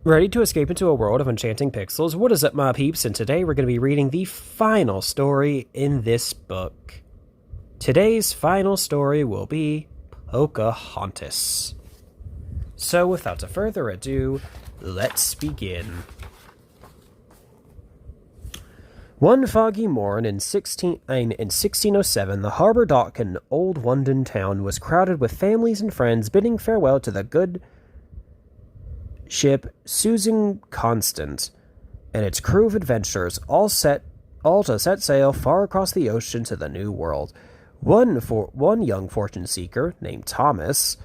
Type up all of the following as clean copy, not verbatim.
Ready to escape into a world of enchanting pixels? What is up, my peeps? And today we're going to be reading the final story in this book. Today's final story will be Pocahontas. So without further ado, let's begin. One foggy morn in 1607, the harbor dock in old London town was crowded with families and friends bidding farewell to the good ship Susan Constant and its crew of adventurers, all to set sail far across the ocean to the New World. One young fortune seeker named Thomas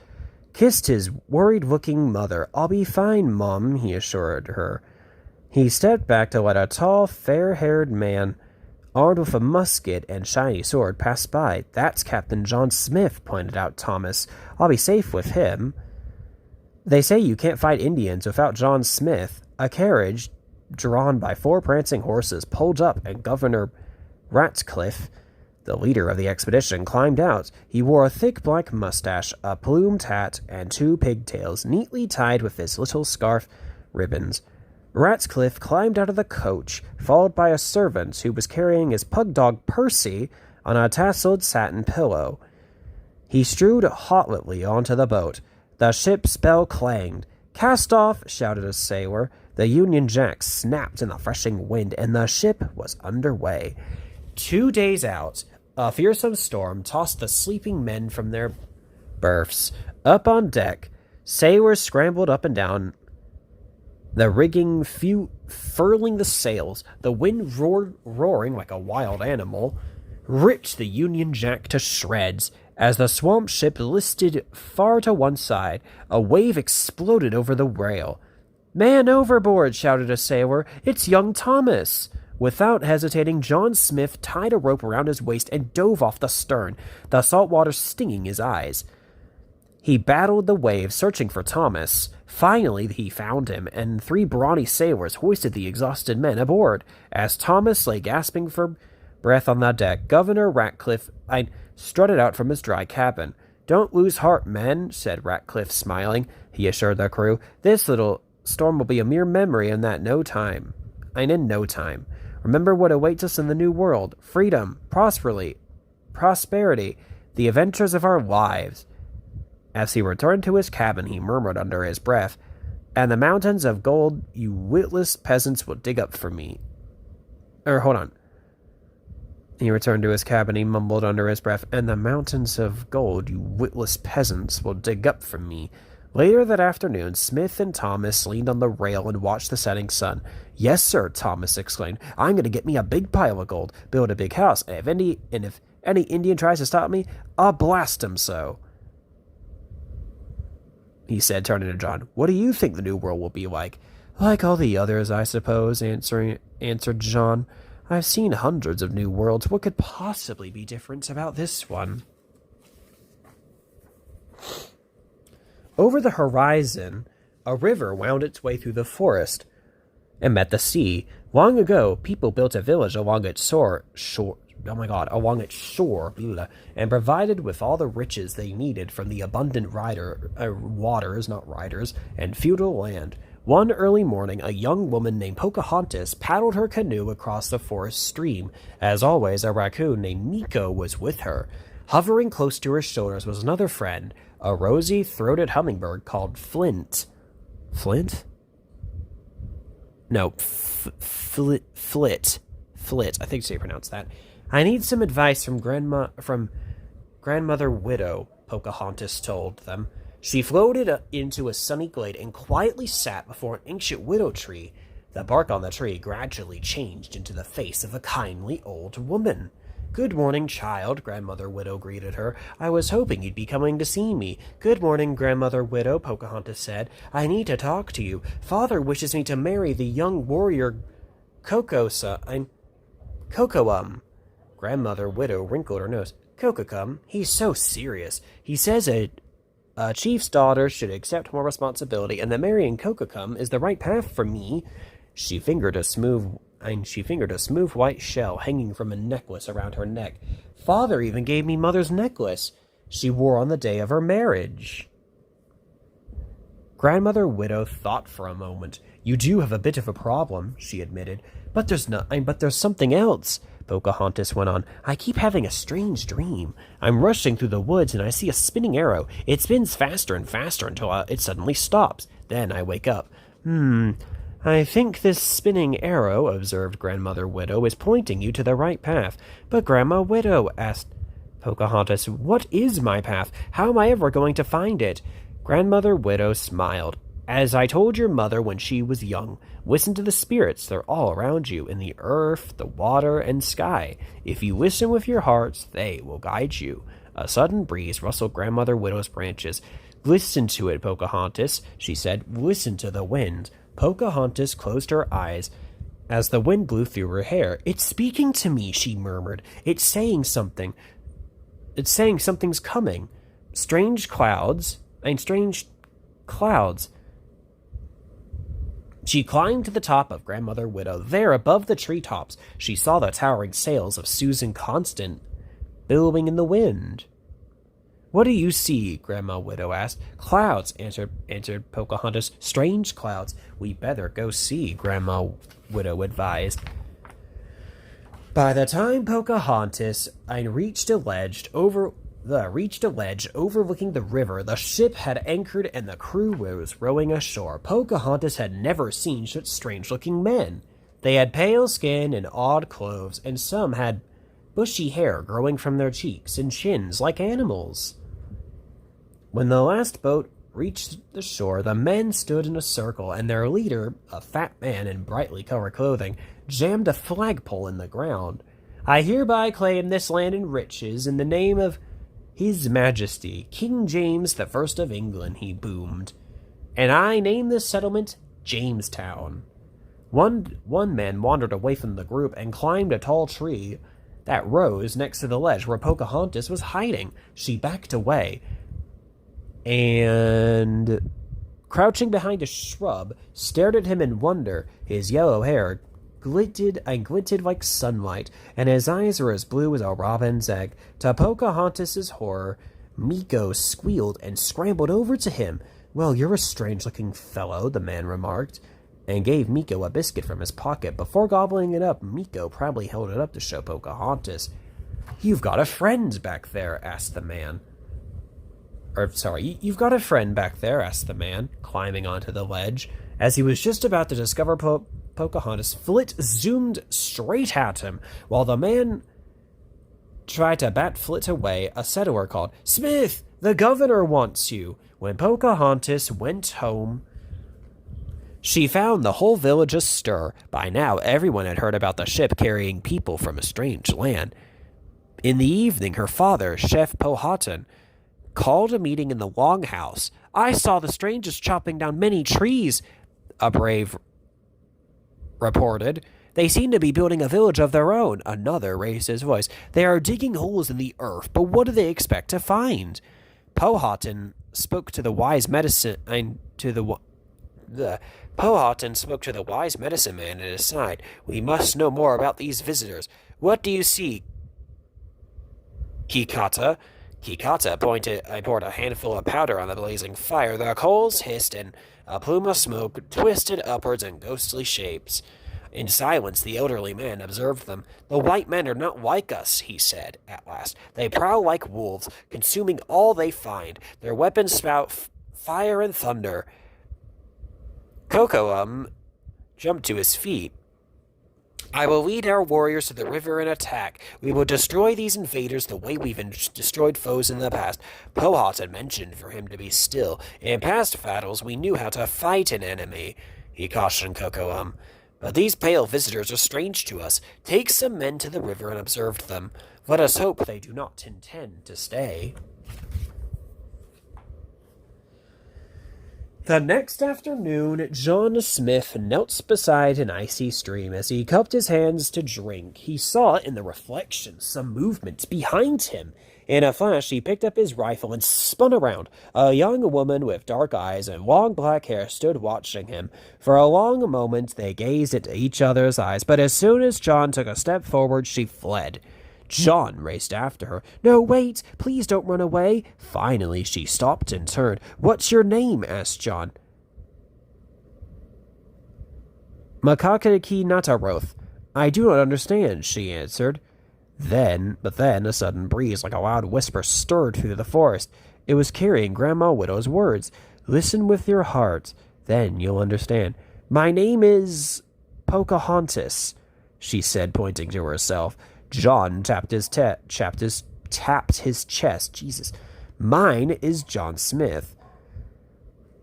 kissed his worried-looking mother. "I'll be fine, Mom," he assured her. He stepped back to let a tall, fair-haired man armed with a musket and shiny sword pass by. "That's Captain John Smith," pointed out Thomas. "I'll be safe with him." "They say you can't fight Indians without John Smith." A carriage, drawn by 4 prancing horses, pulled up, and Governor Ratcliffe, the leader of the expedition, climbed out. He wore a thick black mustache, a plumed hat, and 2 pigtails, neatly tied with his little scarf ribbons. Ratcliffe climbed out of the coach, followed by a servant who was carrying his pug dog Percy on a tasseled satin pillow. He strode haughtily onto the boat. The ship's bell clanged. "Cast off!" shouted a sailor. The Union Jack snapped in the freshing wind, and the ship was underway. 2 days out, a fearsome storm tossed the sleeping men from their berths. Up on deck, sailors scrambled up and down the rigging, furling the sails. The wind roaring like a wild animal, ripped the Union Jack to shreds. As the swamp ship listed far to one side, a wave exploded over the rail. "Man overboard!" shouted a sailor. "It's young Thomas!" Without hesitating, John Smith tied a rope around his waist and dove off the stern, the salt water stinging his eyes. He battled the waves, searching for Thomas. Finally, he found him, and 3 brawny sailors hoisted the exhausted men aboard. As Thomas lay gasping for breath on the deck, Governor Ratcliffe strutted out from his dry cabin. "Don't lose heart, men," said Ratcliffe, smiling. He assured the crew, "This little storm will be a mere memory in no time. Remember what awaits us in the New World: freedom, prosperity, the adventures of our lives." As he returned to his cabin, he murmured under his breath, "And the mountains of gold you witless peasants will dig up for me." He returned to his cabin, he mumbled under his breath, "And the mountains of gold you witless peasants will dig up for me." Later that afternoon, Smith and Thomas leaned on the rail and watched the setting sun. "Yes, sir," Thomas exclaimed. "I'm going to get me a big pile of gold, build a big house, and if any Indian tries to stop me, I'll blast him so," he said, turning to John. "What do you think the New World will be like?" "Like all the others, I suppose," answered John. "I've seen hundreds of new worlds. What could possibly be different about this one?" Over the horizon, a river wound its way through the forest and met the sea. Long ago, people built a village along its shore, and provided with all the riches they needed from the abundant waters and feudal land. One early morning, a young woman named Pocahontas paddled her canoe across the forest stream. As always, a raccoon named Nico was with her. Hovering close to her shoulders was another friend, a rosy-throated hummingbird called Flint. Flint? No, Flit. Flit, I think so you pronounce that. "I need some advice from Grandmother Widow," Pocahontas told them. She floated into a sunny glade and quietly sat before an ancient willow tree. The bark on the tree gradually changed into the face of a kindly old woman. "Good morning, child," Grandmother Widow greeted her. "I was hoping you'd be coming to see me." "Good morning, Grandmother Widow," Pocahontas said. "I need to talk to you. Father wishes me to marry the young warrior Kocoum." Grandmother Widow wrinkled her nose. "Kocoum? He's so serious. He says a chief's daughter should accept more responsibility, and that marrying Kocoum is the right path for me." She fingered a smooth white shell hanging from a necklace around her neck. "Father even gave me Mother's necklace she wore on the day of her marriage." Grandmother Widow thought for a moment. You do have a bit of a problem, she admitted. But there's something else, Pocahontas went on. I keep having a strange dream. I'm rushing through the woods and I see a spinning arrow. It spins faster and faster until it suddenly stops. Then I wake up. I think this spinning arrow, observed Grandmother Widow, is pointing you to the right path. But Grandma Widow, asked Pocahontas, what is my path? How am I ever going to find it? Grandmother Widow smiled. As I told your mother when she was young, listen to the spirits. They're all around you, in the earth, the water, and sky. If you listen with your hearts, they will guide you. A sudden breeze rustled Grandmother Widow's branches. Listen to it, Pocahontas, she said. Listen to the wind. Pocahontas closed her eyes as the wind blew through her hair. It's speaking to me, she murmured. It's saying something. It's saying something's coming. Strange clouds. She climbed to the top of Grandmother Widow. There, above the treetops, she saw the towering sails of Susan Constant billowing in the wind. What do you see? Grandma Widow asked. Clouds, answered Pocahontas. Strange clouds. We better go see, Grandma Widow advised. By the time Pocahontas reached a ledge overlooking the river, the ship had anchored and the crew was rowing ashore. Pocahontas had never seen such strange-looking men. They had pale skin and odd clothes, and some had bushy hair growing from their cheeks and chins like animals. When the last boat reached the shore, the men stood in a circle, and their leader, a fat man in brightly colored clothing, jammed a flagpole in the ground. I hereby claim this land and riches in the name of His Majesty, King James the First of England, he boomed. And I name this settlement Jamestown. One man wandered away from the group and climbed a tall tree that rose next to the ledge where Pocahontas was hiding. She backed away and, crouching behind a shrub, stared at him in wonder. His yellow hair glinted like sunlight, and his eyes were as blue as a robin's egg. To Pocahontas's horror, Meeko squealed and scrambled over to him. Well, you're a strange-looking fellow, the man remarked, and gave Meeko a biscuit from his pocket. Before gobbling it up, Meeko proudly held it up to show Pocahontas. You've got a friend back there, asked the man. You've got a friend back there, asked the man, climbing onto the ledge. As he was just about to discover Pocahontas, Flit zoomed straight at him. While the man tried to bat Flit away, a settler called, Smith, the governor wants you. When Pocahontas went home, she found the whole village astir. By now, everyone had heard about the ship carrying people from a strange land. In the evening, her father, Chef Powhatan, called a meeting in the longhouse. I saw the strangers chopping down many trees, a brave reported. They seem to be building a village of their own. Another raised his voice. They are digging holes in the earth, but what do they expect to find? Powhatan spoke to the wise medicine man at his side. We must know more about these visitors. What do you see, Kikata? Kikata poured a handful of powder on the blazing fire. The coals hissed, and a plume of smoke twisted upwards in ghostly shapes. In silence, the elderly man observed them. The white men are not like us, he said, at last. They prowl like wolves, consuming all they find. Their weapons spout fire and thunder. Kocoum jumped to his feet. I will lead our warriors to the river and attack. We will destroy these invaders the way we've destroyed foes in the past. Powhatan mentioned for him to be still. In past battles, we knew how to fight an enemy, he cautioned Kocoum. But these pale visitors are strange to us. Take some men to the river and observe them. Let us hope they do not intend to stay. The next afternoon, John Smith knelt beside an icy stream. As he cupped his hands to drink, he saw in the reflection some movement behind him. In a flash, he picked up his rifle and spun around. A young woman with dark eyes and long black hair stood watching him. For a long moment, they gazed at each other's eyes, but as soon as John took a step forward, she fled. John raced after her. No, wait! Please don't run away! Finally, she stopped and turned. What's your name? Asked John. Makakaki Nataroth. I do not understand, she answered. But then, a sudden breeze like a loud whisper stirred through the forest. It was carrying Grandma Widow's words. Listen with your heart, then you'll understand. My name is Pocahontas, she said, pointing to herself. John tapped his chest. Jesus. Mine is John Smith.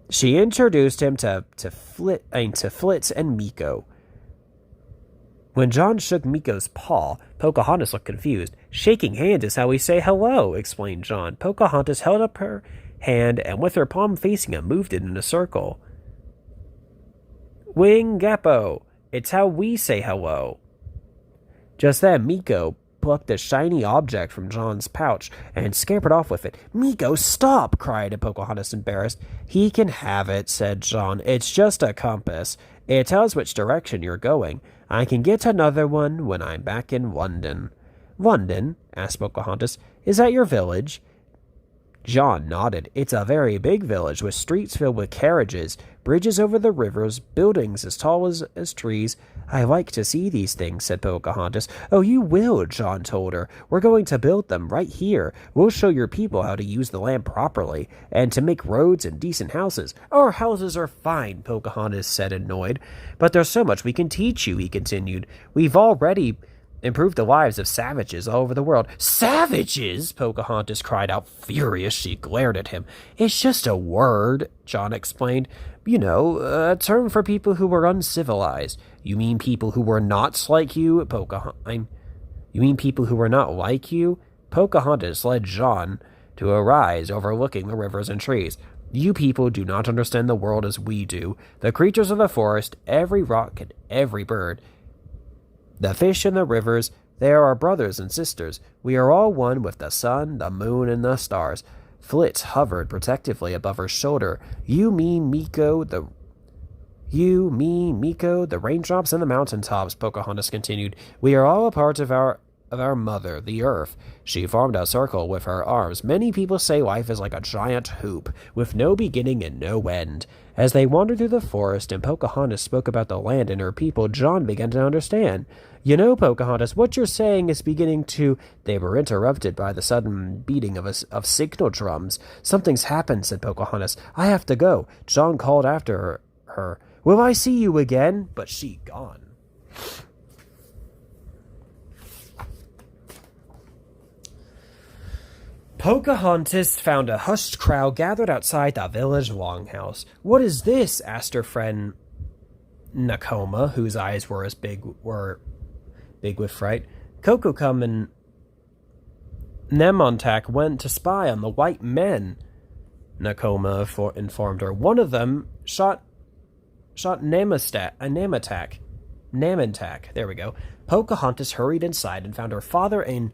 She introduced him to Flitz and Miko. When John shook Miko's paw, Pocahontas looked confused. Shaking hands is how we say hello, explained John. Pocahontas held up her hand and with her palm facing him, moved it in a circle. Wingapo, it's how we say hello. Just then, Miko plucked a shiny object from John's pouch and scampered off with it. Miko, stop! Cried Pocahontas, embarrassed. He can have it, said John. It's just a compass. It tells which direction you're going. I can get another one when I'm back in London. London? Asked Pocahontas. Is that your village? John nodded. It's a very big village with streets filled with carriages, bridges over the rivers, buildings as tall as trees. I like to see these things, said Pocahontas. Oh, you will, John told her. We're going to build them right here. We'll show your people how to use the land properly, and to make roads and decent houses. Our houses are fine, Pocahontas said, annoyed. But there's so much we can teach you, he continued. We've already improved the lives of savages all over the world. Savages? Pocahontas cried out, furious. She glared at him. It's just a word, John explained. You know, a term for people who were uncivilized. You mean people who were not like you, You mean people who were not like you? Pocahontas led John to a rise overlooking the rivers and trees. You people do not understand the world as we do. The creatures of the forest, every rock and every bird, the fish in the rivers, they are our brothers and sisters. We are all one with the sun, the moon, and the stars. Flitz hovered protectively above her shoulder. You, me, Miko, the raindrops and the mountaintops, Pocahontas continued. We are all a part of our mother, the earth. She formed a circle with her arms. Many people say life is like a giant hoop, with no beginning and no end. As they wandered through the forest and Pocahontas spoke about the land and her people, John began to understand. You know, Pocahontas, what you're saying is beginning to... They were interrupted by the sudden beating of signal drums. Something's happened, said Pocahontas. I have to go. John called after her. Will I see you again? But she gone. Pocahontas found a hushed crowd gathered outside the village longhouse. What is this? Asked her friend Nakoma, whose eyes were big with fright. Kokocum and Nemontak went to spy on the white men, Nakoma informed her. One of them shot Namantak. There we go. Pocahontas hurried inside and found her father and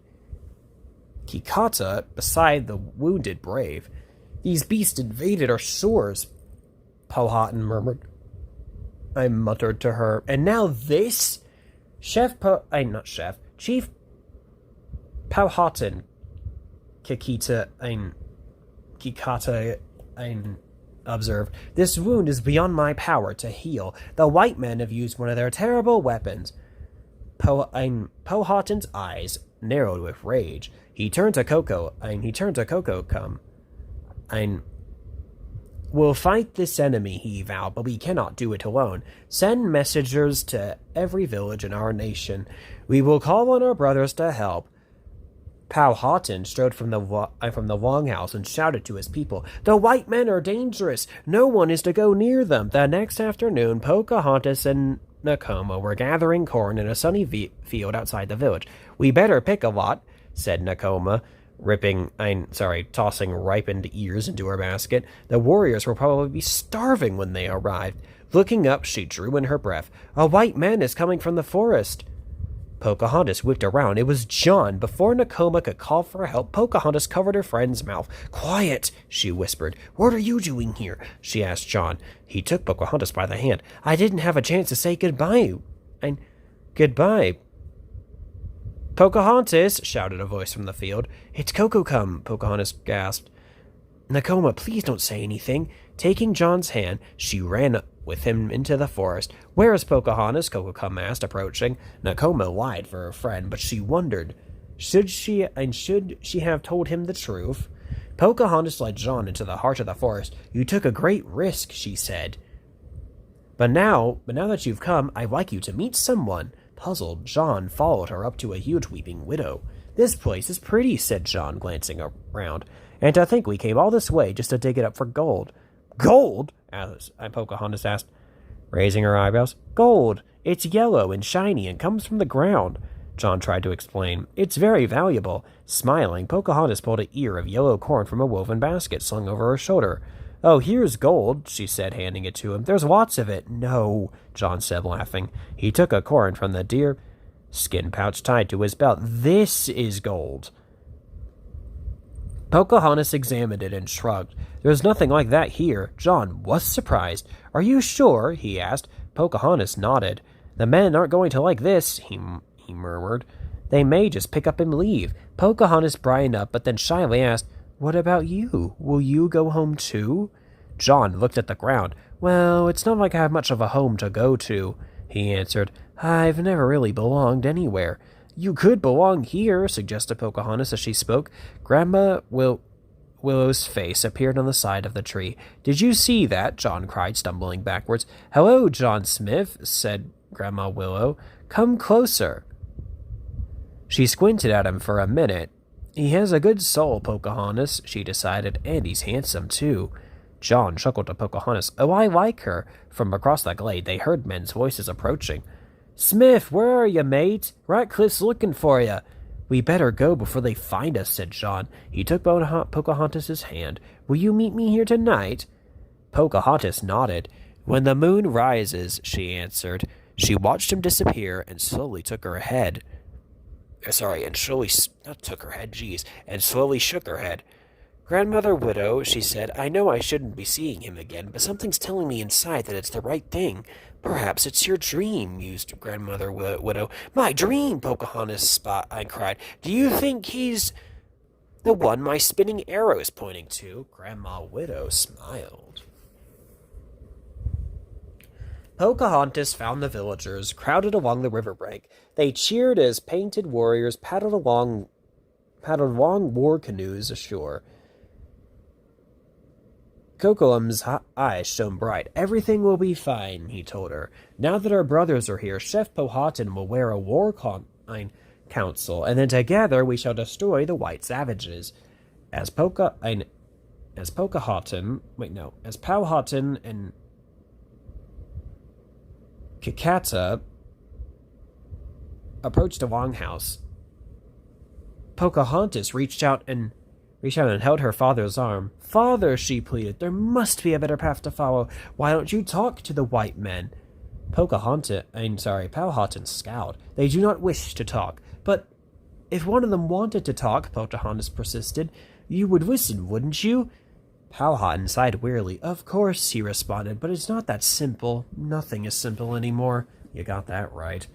Kikata beside the wounded brave. These beasts invaded our shores, Powhatan murmured. I muttered to her. And now this? Chief Powhatan, Kikata observed. This wound is beyond my power to heal. The white men have used one of their terrible weapons. Powhatan's eyes narrowed with rage. He turned to Coco. We'll fight this enemy, he vowed, but we cannot do it alone. Send messengers to every village in our nation. We will call on our brothers to help. Powhatan strode from the longhouse and shouted to his people, The white men are dangerous. No one is to go near them. The next afternoon, Pocahontas and Nakoma were gathering corn in a sunny field outside the village. We better pick a lot, said Nakoma, tossing ripened ears into her basket. The warriors will probably be starving when they arrived. Looking up, she drew in her breath. A white man is coming from the forest. Pocahontas whipped around. It was John. Before Nakoma could call for help, Pocahontas covered her friend's mouth. Quiet, she whispered. What are you doing here? She asked John. He took Pocahontas by the hand. I didn't have a chance to say goodbye. Goodbye. Pocahontas, shouted a voice from the field. It's Kokocum, Pocahontas gasped. Nakoma, please don't say anything. Taking John's hand, she ran with him into the forest. Where is Pocahontas? Kokokum asked, approaching. Nakoma lied for her friend, but she wondered, should she have told him the truth? Pocahontas led John into the heart of the forest. You took a great risk, she said. But now that you've come, I'd like you to meet someone. Puzzled, John followed her up to a huge weeping widow. This place is pretty, said John, glancing around. And to think we came all this way just to dig it up for gold. Gold? Pocahontas asked, raising her eyebrows. Gold. It's yellow and shiny and comes from the ground. John tried to explain. It's very valuable. Smiling, Pocahontas pulled an ear of yellow corn from a woven basket slung over her shoulder. Oh, here's gold, she said, handing it to him. There's lots of it. No, John said, laughing. He took a corn from the deer skin pouch tied to his belt. This is gold. Pocahontas examined it and shrugged. There's nothing like that here. John was surprised. Are you sure? He asked. Pocahontas nodded. The men aren't going to like this, he murmured. They may just pick up and leave. Pocahontas brightened up, but then shyly asked, What about you? Will you go home too? John looked at the ground. Well, it's not like I have much of a home to go to, he answered. I've never really belonged anywhere. You could belong here, suggested Pocahontas as she spoke. Grandma Willow's face appeared on the side of the tree. Did you see that? John cried, stumbling backwards. Hello, John Smith, said Grandma Willow. Come closer. She squinted at him for a minute. He has a good soul, Pocahontas, she decided, and he's handsome, too. John chuckled to Pocahontas. Oh, I like her. From across the glade, they heard men's voices approaching. Smith, where are you, mate? Ratcliffe's looking for you. We better go before they find us, said John. He took Pocahontas's hand. Will you meet me here tonight? Pocahontas nodded. When the moon rises, she answered. She watched him disappear and slowly took her head. And slowly shook her head. Grandmother Widow, she said, I know I shouldn't be seeing him again, but something's telling me inside that it's the right thing. Perhaps it's your dream, mused Grandmother Widow. My dream, Pocahontas I cried. Do you think he's the one my spinning arrow is pointing to? Grandma Widow smiled. Pocahontas found the villagers crowded along the riverbank. They cheered as painted warriors paddled along war canoes ashore. Kocoum's eyes shone bright. Everything will be fine, he told her. Now that our brothers are here, Chef Powhatan will wear a war council, and then together we shall destroy the white savages. As Powhatan and Kikata approached the longhouse, Pocahontas reached out and held her father's arm. Father, she pleaded, there must be a better path to follow. Why don't you talk to the white men? Powhatan scowled. They do not wish to talk. But if one of them wanted to talk, Pocahontas persisted, you would listen, wouldn't you? Powhatan sighed wearily. Of course, he responded, but it's not that simple. Nothing is simple anymore. You got that right.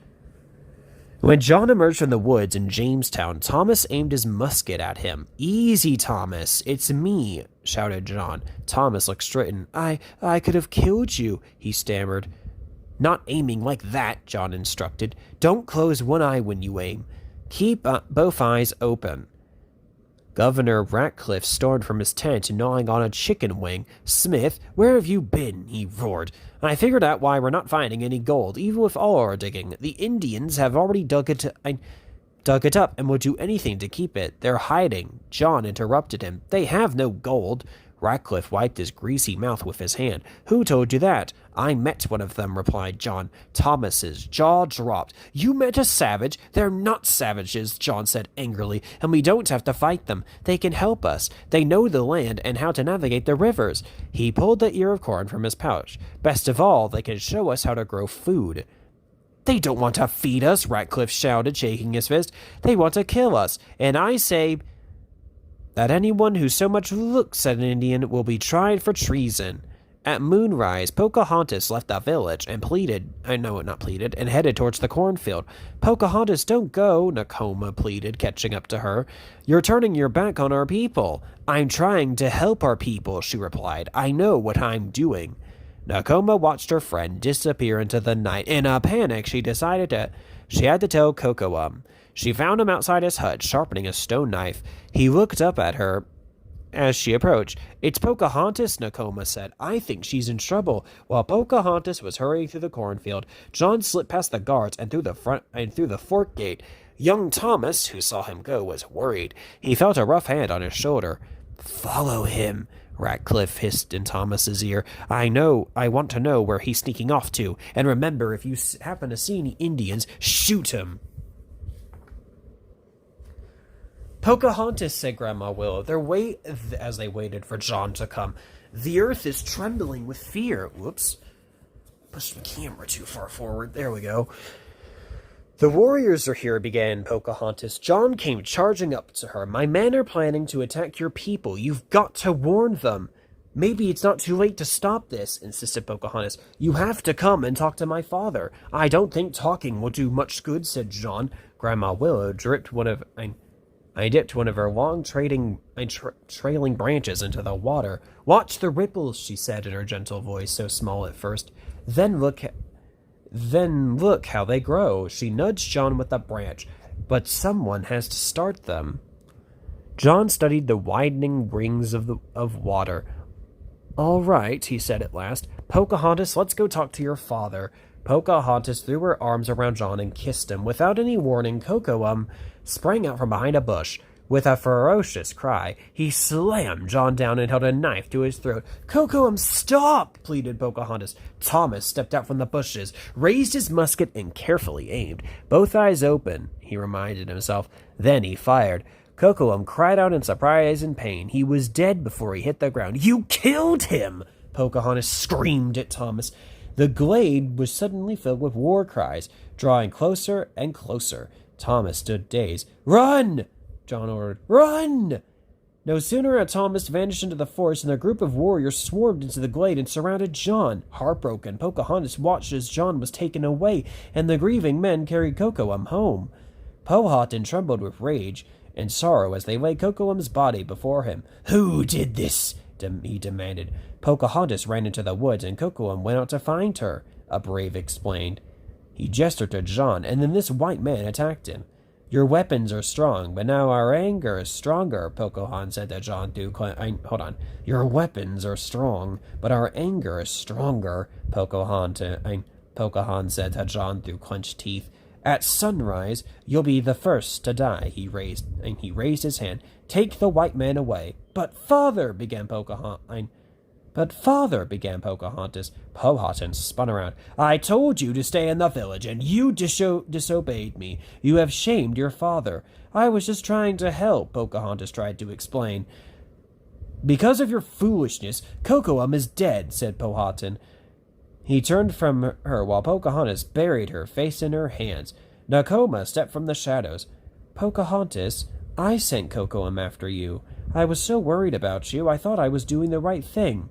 When John emerged from the woods in Jamestown, Thomas aimed his musket at him. Easy, Thomas. It's me, shouted John. Thomas looked stricken. I could have killed you, he stammered. Not aiming like that, John instructed. Don't close one eye when you aim. Keep both eyes open. Governor Ratcliffe stormed from his tent, gnawing on a chicken wing. Smith, where have you been? He roared. I figured out why we're not finding any gold, even with all our digging. The Indians have already dug it up and will do anything to keep it. They're hiding. John interrupted him. They have no gold. Ratcliffe wiped his greasy mouth with his hand. Who told you that? I met one of them, replied John. Thomas's jaw dropped. You met a savage? They're not savages, John said angrily, and we don't have to fight them. They can help us. They know the land and how to navigate the rivers. He pulled the ear of corn from his pouch. Best of all, they can show us how to grow food. They don't want to feed us, Ratcliffe shouted, shaking his fist. They want to kill us, and I say that anyone who so much looks at an Indian will be tried for treason. At moonrise, Pocahontas left the village and and headed towards the cornfield. Pocahontas, don't go, Nakoma pleaded, catching up to her. You're turning your back on our people. I'm trying to help our people, she replied. I know what I'm doing. Nakoma watched her friend disappear into the night. In a panic, she had to tell Kocoum. She found him outside his hut, sharpening a stone knife. He looked up at her as she approached. It's Pocahontas, Nakoma said. I think she's in trouble. While Pocahontas was hurrying through the cornfield, John slipped past the guards and through the fort gate. Young Thomas, who saw him go, was worried. He felt a rough hand on his shoulder. Follow him, Ratcliffe hissed in Thomas's ear. I want to know where he's sneaking off to. And remember, if you happen to see any Indians, shoot him. Pocahontas, said Grandma Willow. As they waited for John to come. The earth is trembling with fear. Whoops. Pushed the camera too far forward. There we go. The warriors are here, began Pocahontas. John came charging up to her. My men are planning to attack your people. You've got to warn them. Maybe it's not too late to stop this, insisted Pocahontas. You have to come and talk to my father. I don't think talking will do much good, said John. Grandma Willow dipped one of her long trailing branches into the water. Watch the ripples, she said in her gentle voice, so small at first. Then look how they grow. She nudged John with a branch. But someone has to start them. John studied the widening rings of water. All right, he said at last. Pocahontas, let's go talk to your father. Pocahontas threw her arms around John and kissed him. Without any warning, Kocoum sprang out from behind a bush. With a ferocious cry, he slammed John down and held a knife to his throat. Kocoum, stop! Pleaded Pocahontas. Thomas stepped out from the bushes, raised his musket, and carefully aimed. Both eyes open, he reminded himself. Then he fired. Kocoum cried out in surprise and pain. He was dead before he hit the ground. You killed him! Pocahontas screamed at Thomas. The glade was suddenly filled with war cries, drawing closer and closer. Thomas stood dazed. Run! John ordered. Run! No sooner had Thomas vanished into the forest than a group of warriors swarmed into the glade and surrounded John. Heartbroken, Pocahontas watched as John was taken away, and the grieving men carried Kocoum home. Powhatan trembled with rage and sorrow as they laid Kocoum's body before him. Who did this? He demanded. Pocahontas ran into the woods, and Kocoum went out to find her, a brave explained. He gestured to John, and then this white man attacked him. Your weapons are strong, but now our anger is stronger, Pocahontas said to John through Your weapons are strong, but our anger is stronger, Pocahontas said to John through clenched teeth. At sunrise, you'll be the first to die, he raised his hand. Take the white man away. But father, began Pocahontas. Powhatan spun around. I told you to stay in the village, and you disobeyed me. You have shamed your father. I was just trying to help, Pocahontas tried to explain. Because of your foolishness, Kocoum is dead, said Powhatan. He turned from her while Pocahontas buried her face in her hands. Nakoma stepped from the shadows. Pocahontas, I sent Kocoum after you. I was so worried about you, I thought I was doing the right thing.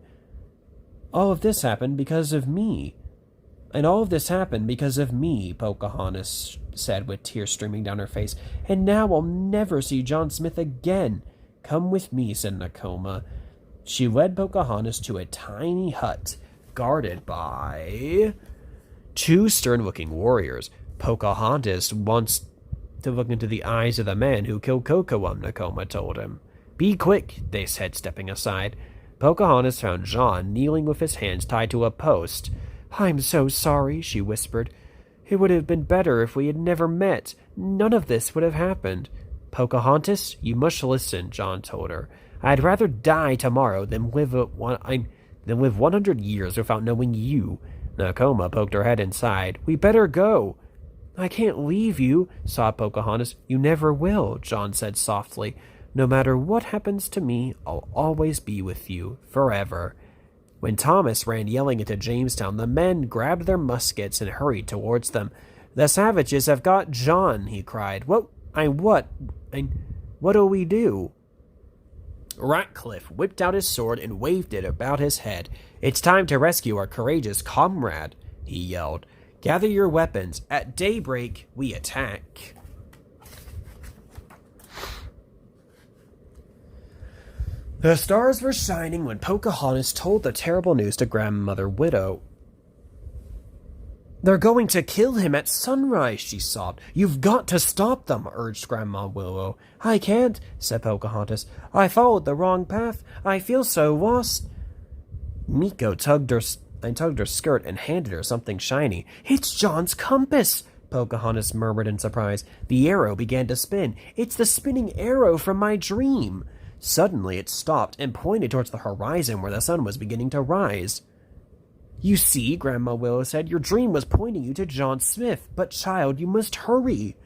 All of this happened because of me. And all of this happened because of me, Pocahontas said with tears streaming down her face. And now I'll never see John Smith again. Come with me, said Nakoma. She led Pocahontas to a tiny hut, guarded by two stern-looking warriors. Pocahontas wants to look into the eyes of the man who killed Kocoum, Nakoma told him. Be quick, they said, stepping aside. Pocahontas found John kneeling with his hands tied to a post. I'm so sorry, she whispered. It would have been better if we had never met. None of this would have happened. Pocahontas, you must listen, John told her. I'd rather die tomorrow than live 100 years without knowing you. Nakoma poked her head inside. We better go. I can't leave you, sobbed Pocahontas. You never will, John said softly. No matter what happens to me, I'll always be with you, forever. When Thomas ran yelling into Jamestown, the men grabbed their muskets and hurried towards them. The savages have got John, he cried. What'll we do? Ratcliffe whipped out his sword and waved it about his head. "It's time to rescue our courageous comrade," he yelled. "Gather your weapons. At daybreak, we attack." The stars were shining when Pocahontas told the terrible news to Grandmother Widow. "They're going to kill him at sunrise," she sobbed. "You've got to stop them," urged Grandma Willow. "I can't," said Pocahontas. "I followed the wrong path. I feel so lost." Miko tugged her skirt and handed her something shiny. "It's John's compass," Pocahontas murmured in surprise. The arrow began to spin. "It's the spinning arrow from my dream." Suddenly it stopped and pointed towards the horizon where the sun was beginning to rise. "You see," Grandma Willow said, "your dream was pointing you to John Smith. But, child, you must hurry."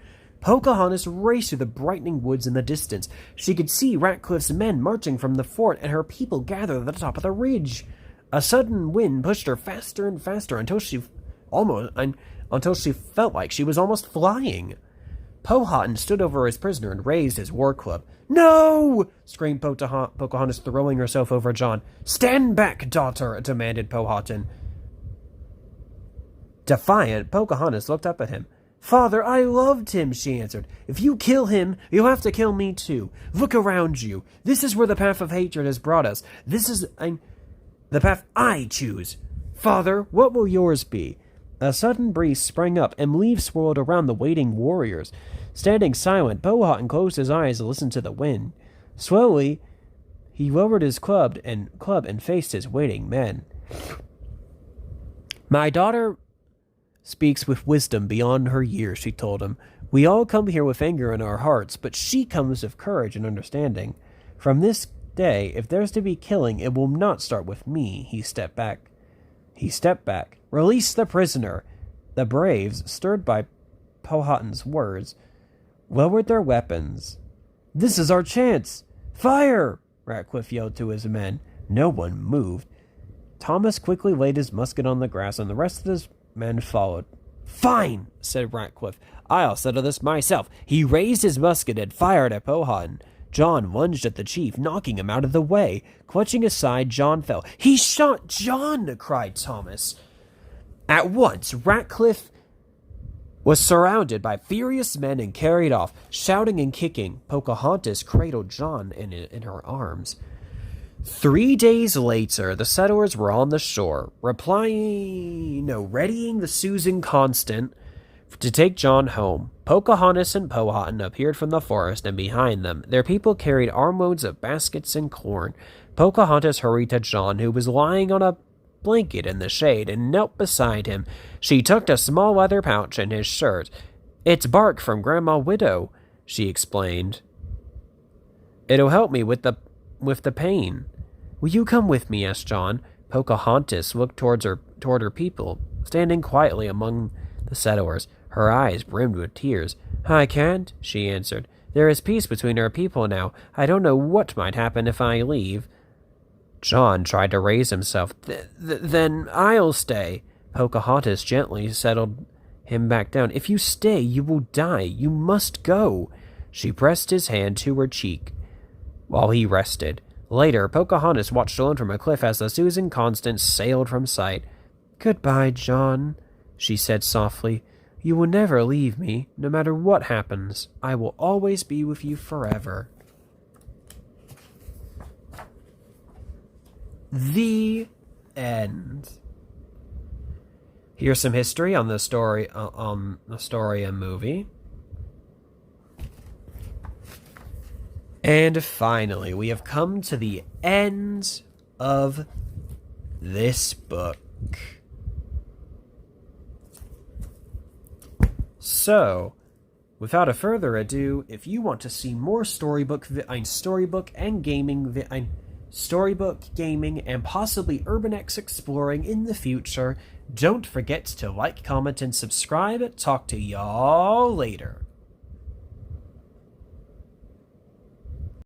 Pocahontas raced through the brightening woods in the distance. She could see Ratcliffe's men marching from the fort and her people gathered at the top of the ridge. A sudden wind pushed her faster and faster until she felt like she was almost flying. Powhatan stood over his prisoner and raised his war club. "No!" screamed Pocahontas, throwing herself over John. "Stand back, daughter!" demanded Powhatan. Defiant, Pocahontas looked up at him. "Father, I loved him," she answered. "If you kill him, you'll have to kill me too. Look around you. This is where the path of hatred has brought us. This is the path I choose. Father, what will yours be?" A sudden breeze sprang up, and leaves swirled around the waiting warriors. Standing silent, Powhatan closed his eyes to listen to the wind. Slowly, he lowered his club and faced his waiting men. "My daughter speaks with wisdom beyond her years," she told him. "We all come here with anger in our hearts, but she comes with courage and understanding. From this day, if there's to be killing, it will not start with me." He stepped back. "Release the prisoner." The braves, stirred by Powhatan's words, lowered their weapons. "This is our chance! Fire!" Ratcliffe yelled to his men. No one moved. Thomas quickly laid his musket on the grass, and the rest of his men followed. "Fine," said Ratcliffe. "I'll settle this myself." He raised his musket and fired at Powhatan. John lunged at the chief, knocking him out of the way. Clutching his side, John fell. "He shot John!" cried Thomas. At once, Ratcliffe was surrounded by furious men and carried off, shouting and kicking. Pocahontas cradled John in her arms. 3 days later, the settlers were on the shore, readying the Susan Constant to take John home. Pocahontas and Powhatan appeared from the forest, and behind them, their people carried armloads of baskets and corn. Pocahontas hurried to John, who was lying on a blanket in the shade, and knelt beside him. She took a small leather pouch in his shirt. "It's bark from Grandma Widow," she explained. "It'll help me with the pain." "Will you come with me?" asked John. Pocahontas looked toward her people, standing quietly among the settlers. Her eyes brimmed with tears. "I can't," she answered. "There is peace between our people now. I don't know what might happen if I leave." John tried to raise himself. Then I'll stay." Pocahontas gently settled him back down. "If you stay, you will die. You must go." She pressed his hand to her cheek while he rested. Later, Pocahontas watched alone from a cliff as the Susan Constant sailed from sight. "Goodbye, John," she said softly. "You will never leave me. No matter what happens, I will always be with you forever." The end. Here's some history on the story and movie. And finally, we have come to the end of this book. So, without a further ado, if you want to see more storybook gaming, and possibly Urban X exploring in the future, don't forget to like, comment, and subscribe. Talk to y'all later.